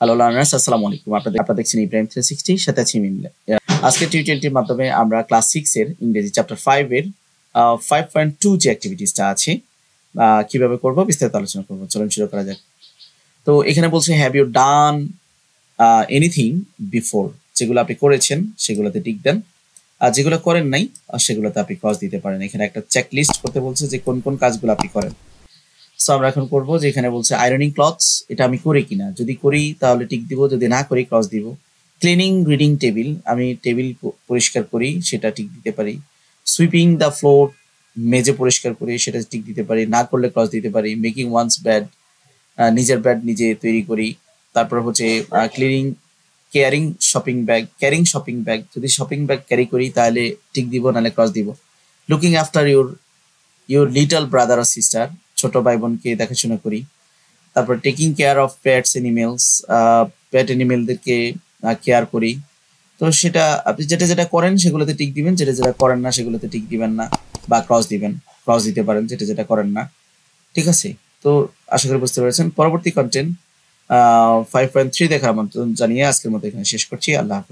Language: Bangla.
হ্যালো লার্নার্স, আসসালামু আলাইকুম। আপনারা দেখছেন ইব্রাহিম 360, সাথে আছি মিমলে। আজকে টিউটোরিয়ালটির মাধ্যমে আমরা ক্লাস 6 এর ইংরেজি চ্যাপ্টার 5 এর 5.2 যে অ্যাক্টিভিটিসটা আছে কিভাবে করব বিস্তারিত আলোচনা করব। চলুন শুরু করা যাক। তো এখানে বলছে have you done anything before, যেগুলো আপনি করেছেন সেগুলোতে টিক দেন, আর যেগুলো করেন নাই সেগুলোতে আপনি ক্রস দিতে পারেন। এখানে একটা চেক লিস্ট করতে বলছে যে কোন কোন কাজগুলো আপনি করেন। সো আমরা এখন করবো যে এখানে বলছে আয়রনিং ক্লথস, এটা আমি করি কিনা, যদি করি তাহলে টিক দিব, যদি না করি ক্রস দিব। ক্লিনিং রিডিং টেবিল, আমি টেবিল পরিষ্কার করি সেটা টিক দিতে পারি। সুইপিং দ্য ফ্লোর, মেজে পরিষ্কার করি সেটা টিক দিতে পারি, না করলে ক্রস দিতে পারি। মেকিং ওয়ান্স ব্যাড, নিজের ব্যাড নিজে তৈরি করি। তারপর হচ্ছে ক্লিনিং ক্যারিং শপিং ব্যাগ, যদি শপিং ব্যাগ ক্যারি করি তাহলে টিক দিব, নাহলে ক্রস দিব। Looking after your little brother আর সিস্টার, ছোট ভাই বোনকে দেখাশোনা করি। তারপর taking care of pets animals, pet অ্যানিমেলদেরকে কেয়ার করি। তো সেটা আপনি যেটা যেটা করেন সেগুলোতে টিক দিবেন, যেটা যেটা করেন না সেগুলোতে টিক দিবেন না বা ক্রস দিবেন। ক্রস দিতে পারেন যেটা যেটা করেন না। ঠিক আছে, তো আশা করি বুঝতে পেরেছেন। পরবর্তী কন্টেন্ট 5.3 দেখার আমন্ত্রণ জানিয়ে আজকের মতো এখানে শেষ করছি। আল্লাহ হাফেজ।